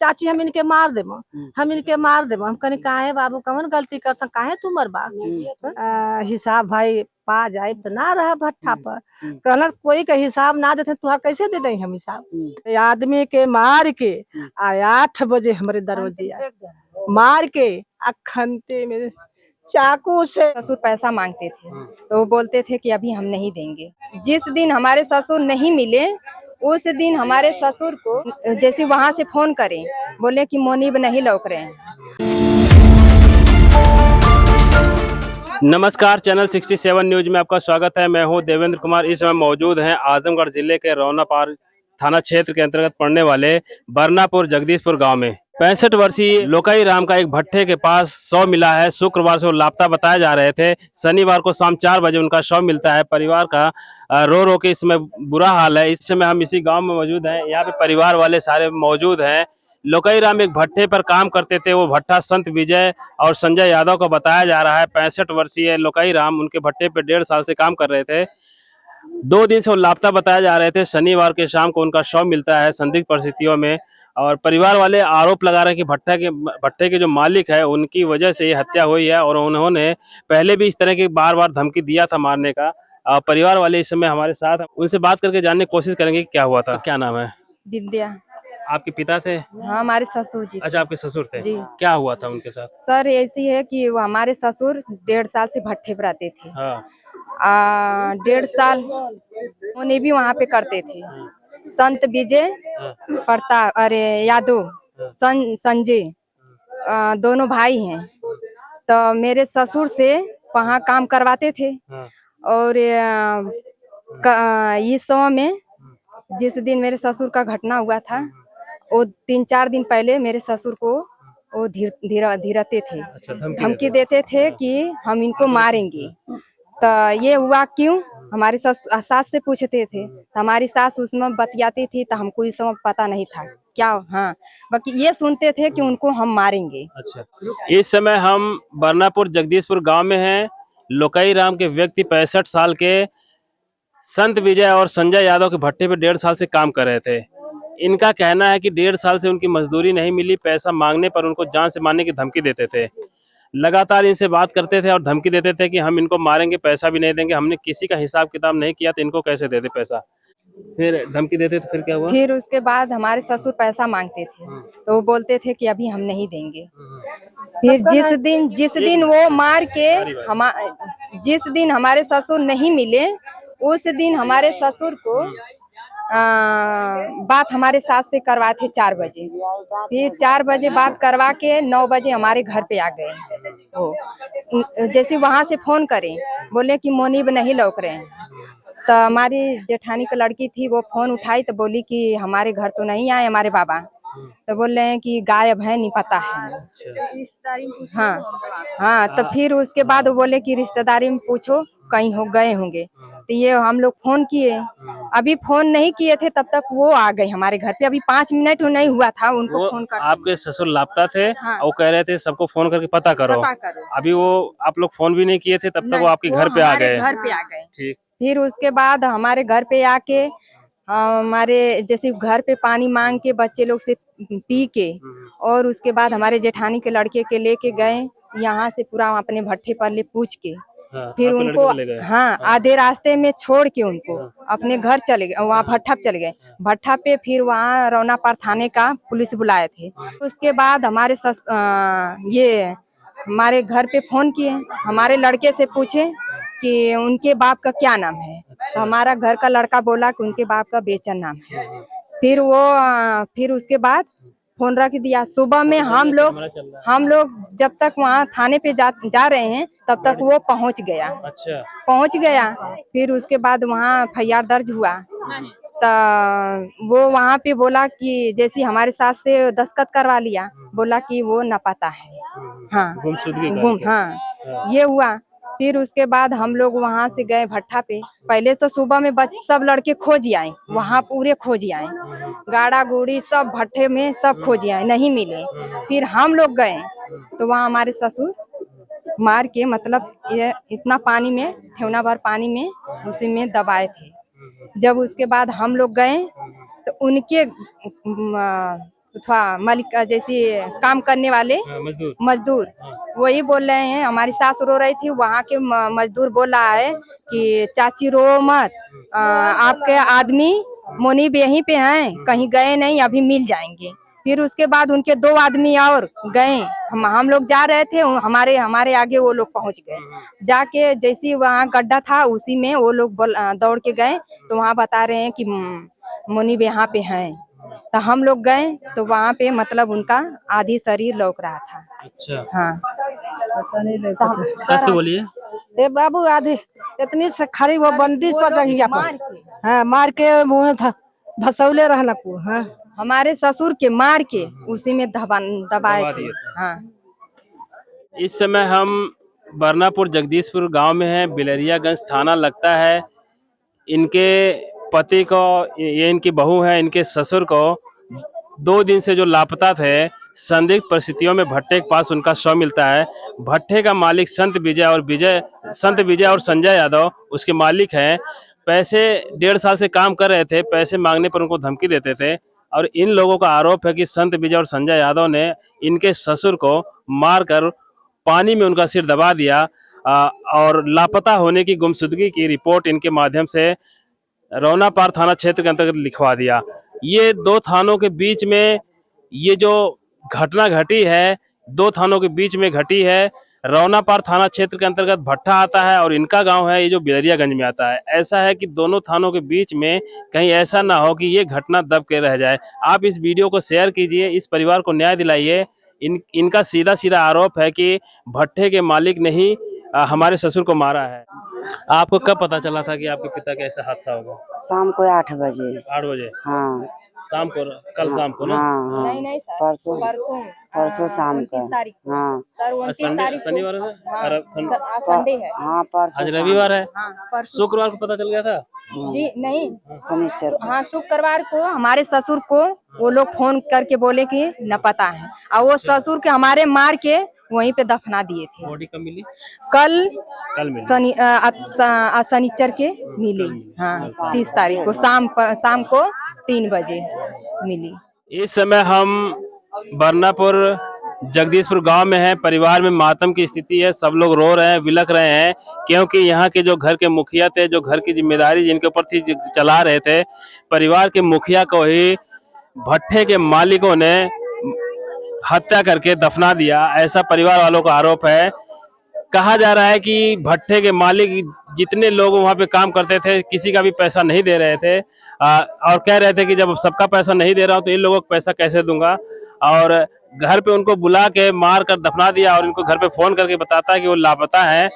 चाची हम इनके मार देब, हम इनके मार देब। हम कहनी काहे बाबू कौन गलती करता, काहे तू मरबा? हिसाब भाई पा जाए तो ना रहा भट्ठा पर। कहना कोई का हिसाब ना देते तुहार कैसे दे दें हम हिसाब? आदमी के मार के 8 बजे हमारे दरवाजे मार के अखंते में चाकू से। ससुर पैसा मांगते थे तो वो बोलते थे कि अभी हम नहीं देंगे। जिस दिन हमारे ससुर नहीं मिले उस दिन हमारे ससुर को जैसे वहां से फोन करें, बोले कि मोनीब नहीं लौक रहे हैं। नमस्कार, चैनल 67 न्यूज में आपका स्वागत है। मैं हूं देवेंद्र कुमार। इस समय मौजूद हैं आजमगढ़ जिले के रौनापार थाना क्षेत्र के अंतर्गत पड़ने वाले बरनापुर जगदीशपुर गांव में 65 वर्षीय लोकाई राम का एक भट्ठे के पास शव मिला है। शुक्रवार से वो लापता बताए जा रहे थे। शनिवार को शाम 4 बजे उनका शव मिलता है। परिवार का रो रो के इसमें बुरा हाल है। इस समय हम इसी गाँव में मौजूद हैं। यहाँ पे परिवार वाले सारे मौजूद हैं। लोकाई राम एक भट्ठे पर काम करते थे। वो भट्ठा संत विजय और संजय यादव को बताया जा रहा है। 65 वर्षीय लोकाई राम उनके भट्ठे पे 1.5 साल से काम कर रहे थे। 2 दिन से वो लापता बताए जा रहे थे। शनिवार के शाम को उनका शव मिलता है संदिग्ध परिस्थितियों में। और परिवार वाले आरोप लगा रहे हैं कि भट्टे के जो मालिक है उनकी वजह से ये हत्या हुई है और उन्होंने पहले भी इस तरह की बार धमकी दिया था मारने का। परिवार वाले इस समय हमारे साथ हैं। उनसे बात करके जानने की कोशिश करेंगे कि क्या हुआ था। क्या नाम है? विद्या। आपके पिता थे? हाँ, हमारे ससुर जी। अच्छा, आपके ससुर थे जी। क्या हुआ था उनके साथ? सर ऐसी है कि वो हमारे ससुर 1.5 साल से भट्ठे पर रहते थे। हाँ। 1.5 साल उन्हें भी वहाँ पे करते थे। संत विजय प्रताप अरे यादव संजय दोनों भाई हैं। तो मेरे ससुर से वहाँ काम करवाते थे। और इस समय में जिस दिन मेरे ससुर का घटना हुआ था वो 3-4 दिन पहले मेरे ससुर को वो धीरते थे। अच्छा, धमकी देते थे कि हम इनको मारेंगे। तो ये हुआ क्यों? हमारी सास से पूछते थे तो हमारी सास उसमें बतियाती थी तो हमको इस समय पता नहीं था क्या। हाँ, बाकी ये सुनते थे कि उनको हम मारेंगे। अच्छा, इस समय हम बरनापुर जगदीशपुर गांव में हैं। लोकाई राम के व्यक्ति 65 साल के संत विजय और संजय यादव के भट्टे पे 1.5 साल से काम कर रहे थे। इनका कहना है कि 1.5 साल से उनकी मजदूरी नहीं मिली। पैसा मांगने पर उनको जान से मारने की धमकी देते थे। लगातार इनसे बात करते थे और धमकी देते थे कि हम इनको मारेंगे, पैसा भी नहीं देंगे। हमने किसी का हिसाब किताब नहीं किया तो इनको कैसे दे दे पैसा? फिर धमकी देते थे, फिर क्या हुआ? फिर उसके बाद हमारे ससुर पैसा मांगते थे तो वो बोलते थे कि अभी हम नहीं देंगे। फिर जिस दिन वो मार के जिस दिन हमारे ससुर नहीं मिले उस दिन हमारे ससुर को बात हमारे सास से करवाए थे 4 बजे। फिर 4 बजे बात करवा के 9 बजे हमारे घर पे आ गए। वो जैसे वहां से फोन करें, बोले कि मोनीब नहीं लौक रहे हैं। तो हमारी जेठानी की लड़की थी वो फोन उठाई तो बोली कि हमारे घर तो नहीं आए हमारे बाबा। तो बोल रहे हैं कि गायब है, नहीं पता है। हाँ हाँ। तो फिर उसके बाद वो बोले कि रिश्तेदारी में पूछो कहीं हो गए होंगे। तो ये हम लोग फोन किए। अभी फोन नहीं किए थे तब तक वो आ गए हमारे घर पे। अभी 5 मिनट नहीं हुआ था उनको फोन कर। आपके ससुर लापता थे। हाँ। वो कह रहे थे सबको फोन करके पता करो। अभी वो आप लोग फोन भी नहीं किए थे तब तक वो आपके घर पे आ गए। घर पे आ गए। ठीक। फिर उसके बाद हमारे घर पे आके हमारे जैसे घर पे पानी मांग के बच्चे लोग से पी के और उसके बाद हमारे जेठानी के लड़के के लेके गए यहाँ से पूरा अपने भट्ठे पर ले पूछ के। हाँ, फिर उनको हाँ आधे रास्ते में छोड़ के उनको अपने घर चले गए। वहाँ भट्ठा पे चले गए। भट्ठा पे फिर वहाँ रौनापार थाने का पुलिस बुलाए थे। उसके बाद हमारे ये हमारे घर पे फोन किए। हमारे लड़के से पूछे कि उनके बाप का क्या नाम है। तो हमारा घर का लड़का बोला कि उनके बाप का बेचन नाम है। फिर उसके बाद फोन रख दिया। सुबह में हम लोग जब तक वहाँ थाने पे जा रहे हैं तब तक वो पहुँच गया। अच्छा। पहुँच गया। फिर उसके बाद वहाँ FIR दर्ज हुआ। तो वो वहाँ पे बोला कि जैसे हमारे सास से दस्तखत करवा लिया, बोला कि वो न पता है। हाँ गुम। हाँ ये हुआ। फिर उसके बाद हम लोग वहाँ से गए भट्ठा पे। पहले तो सुबह में सब लड़के खोज आए, वहाँ पूरे खोज आए, गाड़ा गुड़ी सब भट्ठे में सब खोज आए, नहीं मिले। फिर हम लोग गए तो वहाँ हमारे ससुर मार के मतलब ये इतना पानी में ठेवना भर पानी में उसी में दबाए थे। जब उसके बाद हम लोग गए तो उनके अथवा मालिक का जैसे काम करने वाले मजदूर। मजदूर वही बोल रहे हैं। हमारी सास रो रही थी, वहाँ के मजदूर बोल रहा है कि चाची रो मत, आपके आदमी मुनीब यहीं पे हैं, कहीं गए नहीं, अभी मिल जाएंगे। फिर उसके बाद उनके 2 आदमी और गए, हम लोग जा रहे थे, हमारे आगे वो लोग पहुंच गए। जाके जैसी वहाँ गड्ढा था उसी में वो लोग दौड़ के गए, तो वहाँ बता रहे हैं कि मुनीब यहाँ पे हैं। तो हम लोग गए तो वहाँ पे मतलब उनका आधी शरीर लौक रहा था। अच्छा, हाँ कैसे बोलिए? ए बाबू आधी इतनी से खड़ी वो बंदिश पर जंगिया पर, हाँ मार के मुँह धसौले रहना को। हाँ हमारे ससुर के मार के उसी में दबाए थे। हाँ इस समय हम बरनापुर जगदीशपुर गांव में हैं, बिलरियागंज थाना लगता है। इनके पति को, ये इनकी बहू है, इनके ससुर को 2 दिन से जो लापता थे, संदिग्ध परिस्थितियों में भट्टे के पास उनका शव मिलता है। भट्टे का मालिक संत विजय और संजय यादव उसके मालिक हैं। पैसे 1.5 साल से काम कर रहे थे, पैसे मांगने पर उनको धमकी देते थे और इन लोगों का आरोप है कि संत विजय और संजय यादव ने इनके ससुर को मारकर पानी में उनका सिर दबा दिया और लापता होने की गुमशुदगी की रिपोर्ट इनके माध्यम से रौनापार थाना क्षेत्र के अंतर्गत लिखवा दिया। ये 2 थानों के बीच में ये जो घटना घटी है, 2 थानों के बीच में घटी है। रौनापार थाना क्षेत्र के अंतर्गत भट्टा आता है और इनका गांव है ये जो बिलरियागंज में आता है। ऐसा है कि दोनों थानों के बीच में कहीं ऐसा ना हो कि ये घटना दब के रह जाए। आप इस वीडियो को शेयर कीजिए, इस परिवार को न्याय दिलाइए। इनका सीधा सीधा आरोप है कि भट्टे के मालिक ने ही हमारे ससुर को मारा है। आपको कब पता चला था कि आपके पिता का ऐसा हादसा होगा? शाम को 8 बजे। 8 बजे? हाँ शाम को, कल शाम को ना? हाँ नहीं सर, परसों शाम को। 29 तारीख को। हाँ सर 29 तारीख को। शनिवार है? आज संडे है। हाँ परसों आज रविवार है, हाँ परसों। शुक्रवार को पता चल गया था? जी नहीं, शनिचर। हाँ शुक्रवार को हमारे ससुर को वो लोग फोन करके बोले कि न पता है, और वो ससुर के हमारे मार के वहीं पे दफना दिए थे। बॉडी कब मिली? कल मिली। शनिचर के मिली। हाँ 30 तारीख को शाम को 3 बजे मिली। इस समय हम बरनापुर जगदीशपुर गांव में हैं। परिवार में मातम की स्थिति है, सब लोग रो रहे हैं, बिलख रहे हैं, क्योंकि यहाँ के जो घर के मुखिया थे, जो घर की जिम्मेदारी जिनके ऊपर थी, चला रहे थे, परिवार के मुखिया को ही भट्टे के मालिकों ने हत्या करके दफना दिया, ऐसा परिवार वालों का आरोप है। कहा जा रहा है कि भट्टे के मालिक जितने लोग वहाँ पे काम करते थे, किसी का भी पैसा नहीं दे रहे थे और कह रहे थे कि जब सबका पैसा नहीं दे रहा हूँ तो इन लोगों को पैसा कैसे दूंगा, और घर पे उनको बुला के मार कर दफना दिया और इनको घर पे फोन करके बताता है कि वो लापता है।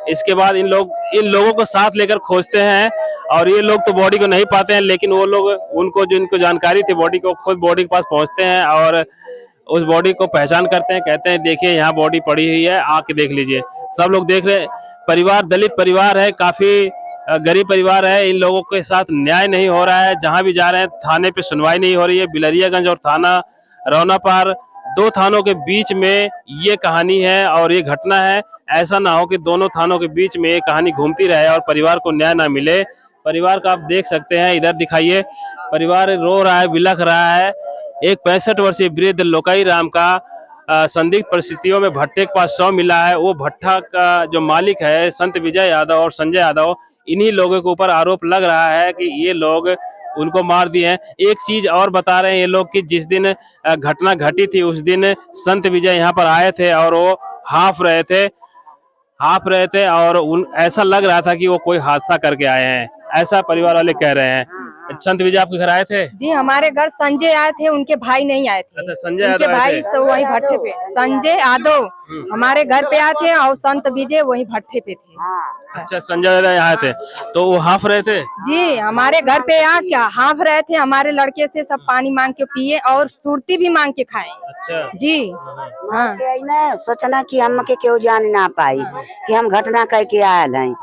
इसके बाद इन लोगों को साथ लेकर खोजते हैं और ये लोग तो बॉडी को नहीं पाते हैं, लेकिन वो लोग उनको जिनको जानकारी थी बॉडी को, खुद बॉडी के पास पहुंचते हैं और उस बॉडी को पहचान करते हैं, कहते हैं देखिए यहाँ बॉडी पड़ी हुई है, आके देख लीजिए। सब लोग देख रहे। परिवार दलित परिवार है, काफी गरीब परिवार है, इन लोगों के साथ न्याय नहीं हो रहा है। जहां भी जा रहे हैं थाने पे सुनवाई नहीं हो रही है। बिलरियागंज और थाना रौनापार, 2 थानों के बीच में ये कहानी है और ये घटना है। ऐसा ना हो कि दोनों थानों के बीच में ये कहानी घूमती रहे और परिवार को न्याय ना मिले। परिवार का आप देख सकते हैं, इधर दिखाइए, परिवार रो रहा है, बिलख रहा है। एक 65 वर्षीय वृद्ध लोकाई राम का संदिग्ध परिस्थितियों में भट्टे के पास शव मिला है। वो भट्टा का जो मालिक है संत विजय यादव और संजय यादव, इन्हीं लोगों के ऊपर आरोप लग रहा है कि ये लोग उनको मार दिए हैं। एक चीज और बता रहे हैं ये लोग कि जिस दिन घटना घटी थी उस दिन संत विजय यहाँ पर आए थे और वो हाफ रहे थे और ऐसा लग रहा था कि वो कोई हादसा करके आए हैं, ऐसा परिवार वाले कह रहे हैं। संत विजय आपके घर आए थे? जी हमारे घर संजय आए थे, उनके भाई नहीं आए थे। अच्छा, संजय उनके यादव भाई सब वही भट्टे पे, संजय यादव हमारे घर पे आए थे और संत विजय वही भट्टे पे थे। अच्छा, संजय यादव आए थे तो वो हाफ रहे थे? जी हमारे घर पे आके हाफ रहे थे, हमारे लड़के से सब पानी मांग के पिए और सुरती भी मांग के खाए। अच्छा जी हाँ ना सोचना कि हम के क्यों जान ना पाई कि हम घटना कह के आयल हैं।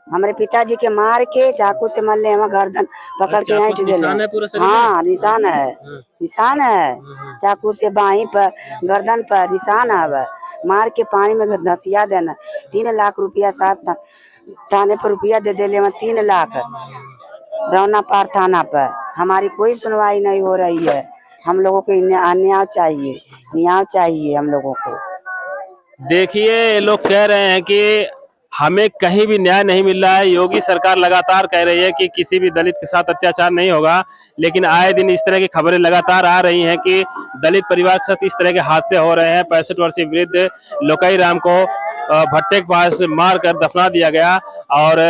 हमारे पिताजी के मार के चाकू से मरले, हम गर्दन पकड़ के ऐंठ दिले। हाँ निशान है, चाकू से बाहीं पर गर्दन पर निशान है। मार के पानी में धसिया देना। 3 लाख रुपया साथ थाने पर रुपया दे दिले, 3 लाख रौनापार थाना पर। हमारी कोई सुनवाई नहीं हो रही है। हम लोगों को न्याय चाहिए, न्याय चाहिए हम लोगों को। देखिए ये लोग कह रहे हैं कि हमें कहीं भी न्याय नहीं मिल रहा है। योगी सरकार लगातार कह रही है कि किसी भी दलित के साथ अत्याचार नहीं होगा, लेकिन आए दिन इस तरह की खबरें लगातार आ रही हैं कि दलित परिवार के साथ इस तरह के हादसे हो रहे हैं। 65 वर्षीय वृद्ध लोकाई राम को भट्टे के पास मार कर दफना दिया गया और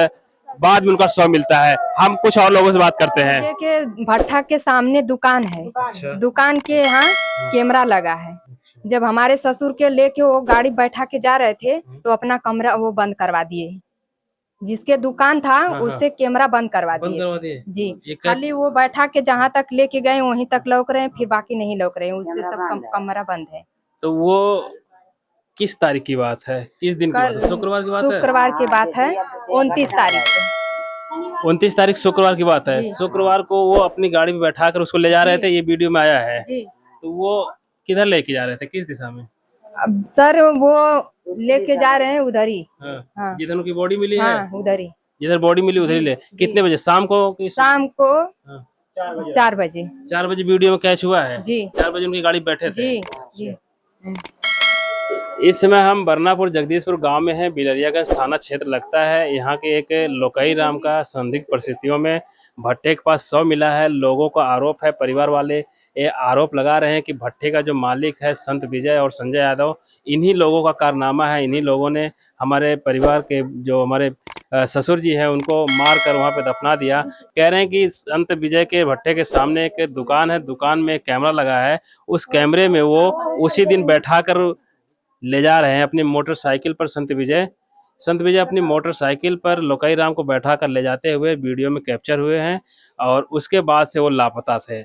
बाद में उनका शव मिलता है। हम कुछ और लोगों से बात करते हैं। के भट्ठा के सामने दुकान है, दुकान के यहाँ कैमरा लगा है। जब हमारे ससुर के लेके वो गाड़ी बैठा के जा रहे थे तो अपना कमरा वो बंद करवा दिए। जिसके दुकान था उससे कैमरा बंद करवा दिए जी। खाली वो बैठा के जहाँ तक लेके गए वहीं तक लौक रहे हैं, फिर बाकी नहीं लौक रहे हैं। उससे सब कमरा बंद है। तो वो किस तारीख की बात है, किस दिन की बात है? शुक्रवार की बात है। शुक्रवार की बात है, 29 तारीख को। 29 तारीख शुक्रवार की बात है। शुक्रवार को वो अपनी गाड़ी में बैठा कर उसको ले जा रहे थे, ये वीडियो में आया है। तो वो किधर लेके जा रहे थे, किस दिशा में? अब सर वो लेके जा रहे हैं उधर ही। हाँ। जिधर उनकी बॉडी मिली है उधर ही, जिधर बॉडी मिली उधर ही ले। कितने बजे? शाम को? शाम को 4 बजे। 4 बजे वीडियो में कैच हुआ है जी। 4 बजे उनकी गाड़ी बैठे थे जी। इस समय हम बरनापुर जगदीशपुर गांव में हैं। बिलरियागंज थाना क्षेत्र लगता है। यहाँ के एक लोकाई राम का संदिग्ध परिस्थितियों में भट्टे के पास शव मिला है। लोगों का आरोप है, परिवार वाले ये आरोप लगा रहे हैं कि भट्टे का जो मालिक है संत विजय और संजय यादव, इन्हीं लोगों का कारनामा है। इन्हीं लोगों ने हमारे परिवार के जो हमारे ससुर जी हैं उनको मार कर वहाँ पे दफना दिया। कह रहे हैं कि संत विजय के भट्टे के सामने एक दुकान है, दुकान में कैमरा लगा है। उस कैमरे में वो उसी दिन बैठा कर ले जा रहे हैं अपनी मोटरसाइकिल पर। संत विजय अपनी मोटरसाइकिल पर लोकाई राम को बैठा कर ले जाते हुए वीडियो में कैप्चर हुए हैं और उसके बाद से वो लापता थे।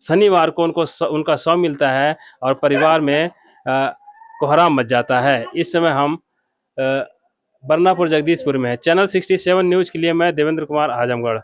शनिवार को उनका शव मिलता है और परिवार में कोहराम मच जाता है। इस समय हम बरनापुर जगदीशपुर में है। चैनल 67 न्यूज के लिए मैं देवेंद्र कुमार, आजमगढ़।